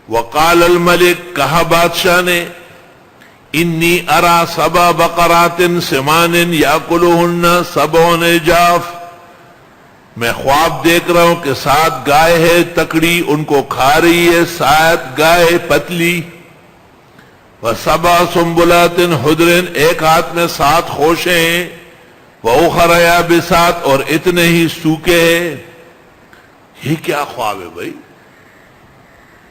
وقال الملک، کہا بادشاہ نے، انی ارا سبع بقرات سمان یاکلہن سبع عجاف، میں خواب دیکھ رہا ہوں کہ 7 گائے ہے تکڑی، ان کو کھا رہی ہے 7 گائے پتلی، وسبع سنبلات خضر، ایک ہاتھ میں 7 خوشے ہیں، وأخر یابسات، اور اتنے ہی سوکھے ہیں۔ یہ کیا خواب ہے بھائی؟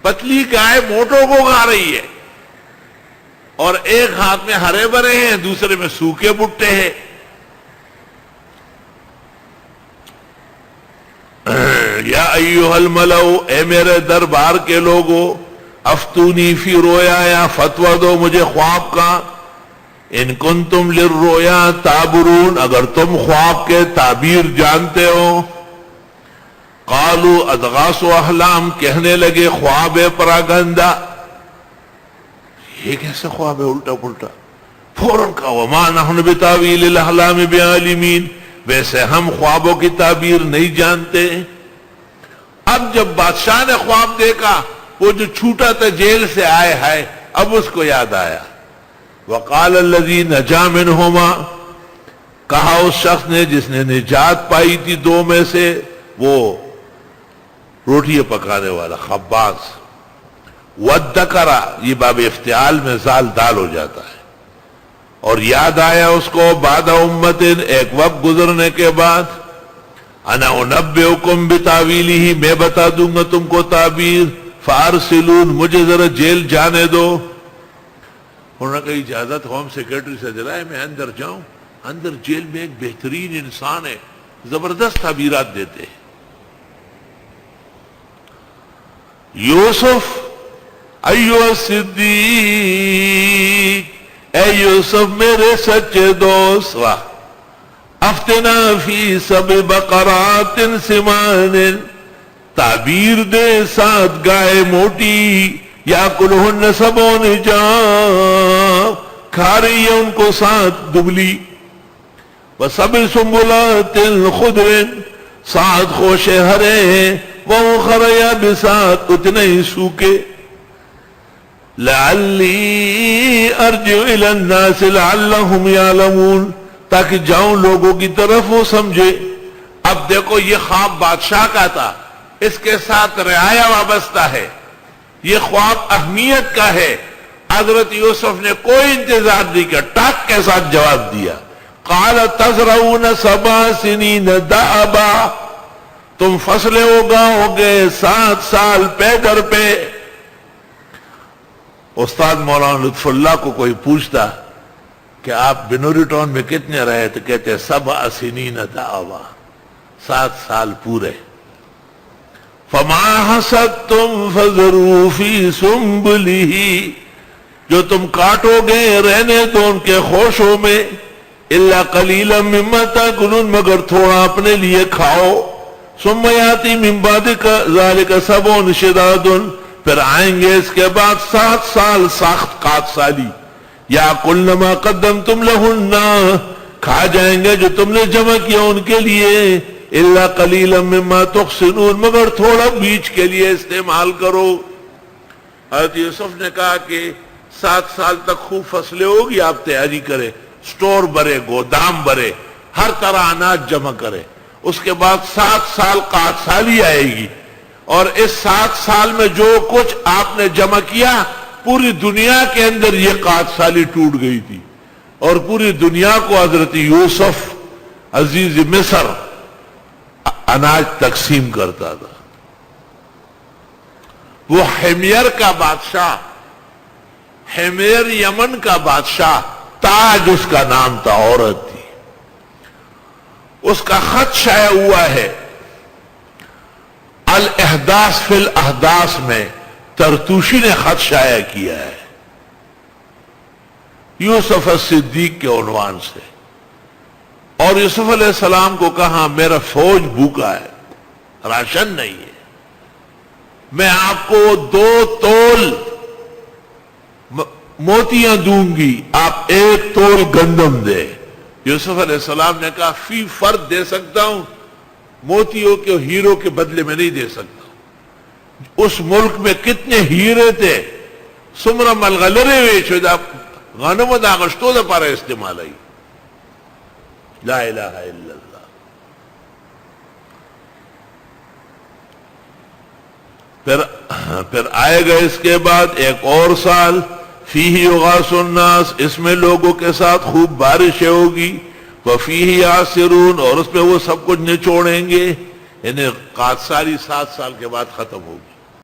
پتلی گائے موٹوں کو کھا رہی ہے، اور ایک ہاتھ میں ہرے بھرے ہیں، دوسرے میں سوکھے بھٹے ہیں۔ یا ایھا الملأ، اے میرے دربار کے لوگو، افتونی فی رویا، یا فتویٰ دو مجھے خواب کا، ان کنتم للرؤیا تعبرون، اگر تم خواب کے تعبیر جانتے ہو۔ قالوا اضغاث احلام، کہنے لگے خواب پراگندہ۔ یہ کیسے خواب ہے الٹا پلٹا؟ فوراً کہا وما نحن بتاویل الاحلام بعالمین، ویسے ہم خوابوں کی تعبیر نہیں جانتے۔ اب جب بادشاہ نے خواب دیکھا، وہ جو چھوٹا تھا جیل سے آئے ہے، اب اس کو یاد آیا۔ وقال الذی نجا منہما، کہا اس شخص نے جس نے نجات پائی تھی 2 میں سے، وہ روٹیاں پکانے والا خباز۔ وَادَّكَرَ، یہ باب افتعال میں زال دال ہو جاتا ہے، اور یاد آیا اس کو بعد امت، ایک وقت گزرنے کے بعد، انا انبئکم بتاویلہ، میں بتا دوں گا تم کو تعبیر، فارسلون، مجھے ذرا جیل جانے دو۔ انہوں نے کہا اجازت ہوم سیکرٹری سے دلائے، میں اندر جاؤں۔ اندر جیل میں ایک بہترین انسان ہے، زبردست تعبیرات دیتے ہیں۔ یوسف ایوہ الصدیق، اے یوسف میرے سچے دوست، افتنا فی 7 بقرات سمان، تعبیر دے 7 گائے موٹی، یاکلہن سبع عجاف، کھا رہی ہے ان کو 7 دبلی، وسبع سنبلات خضر، 7 خوشے ہرے ہیں، وأخر یابسات، اتنے ہی سوکھے۔ لعلی ارجع الی الناس لعلہم یعلمون، تاکہ جاؤں لوگوں کی طرف وہ سمجھے۔ اب دیکھو یہ خواب بادشاہ کا تھا، اس کے ساتھ رعایا وابستہ ہے، یہ خواب اہمیت کا ہے۔ حضرت یوسف نے کوئی انتظار نہیں کیا، ٹاک کے ساتھ جواب دیا۔ قال تزرعون 7 سنین دأبا، تم فصلیں اگاؤ گے 7 سال پے در پہ۔ استاد مولانا لطف اللہ کو کوئی پوچھتا کہ آپ بنوری ٹاؤن میں کتنے رہے، تو کہتے 7 سنین دأبا، 7 سال پورے۔ فما حصدتم فذروا فی سنبلہ، جو تم کاٹو گے رہنے دو ان کے خوشوں میں، الا قلیلا مما تاکلون، مگر تھوڑا اپنے لیے کھاؤ۔ ثم یاتی من بعد ذلک 7 شداد، پھر آئیں گے اس کے بعد 7 سال سخت قحط سالی، یاکلن ما قدمتم لہن، کھا جائیں گے جو تم نے جمع کیا ان کے لیے، الا قلیلا مما تحصنون، مگر تھوڑا بیچ کے لیے استعمال کرو۔ حضرت یوسف نے کہا کہ 7 سال تک خوب فصلیں ہوگی، آپ تیاری کریں، سٹور بھرے، گودام بھرے، ہر طرح اناج جمع کرے۔ اس کے بعد 7 سال قحط سالی آئے گی، اور اس 7 سال میں جو کچھ آپ نے جمع کیا، پوری دنیا کے اندر یہ قحط سالی ٹوٹ گئی تھی، اور پوری دنیا کو حضرت یوسف عزیز مصر اناج تقسیم کرتا تھا۔ وہ حمیر کا بادشاہ، حمیر یمن کا بادشاہ، تاج اس کا نام تھا، عورت تھی۔ اس کا خط شائع ہوا ہے الاحداث فی الاحداث میں، ترتوشی نے خط شائع کیا ہے یوسف الصدیق کے عنوان سے، اور یوسف علیہ السلام کو کہا میرا فوج بھوکا ہے، راشن نہیں ہے، میں آپ کو 2 تول موتیاں دوں گی، آپ 1 تول گندم دے۔ یوسف علیہ السلام نے کہا فی فرد دے سکتا ہوں، موتیوں کے ہیروں کے بدلے میں نہیں دے سکتا، اس ملک میں کتنے ہیرے تھے سمرا ملغلرے ویچو دا غنم دا غشتو دا پارا استعمال آئی. لا الہ الا اللہ. پھر آئے گا اس کے بعد ایک اور سال فیہ یغاث الناس، اس میں لوگوں کے ساتھ خوب بارشیں ہوگی. وفیہ یعصرون، اور اس پہ وہ سب کچھ نچوڑیں گے. یعنی ساری 7 سال کے بعد ختم ہوگی.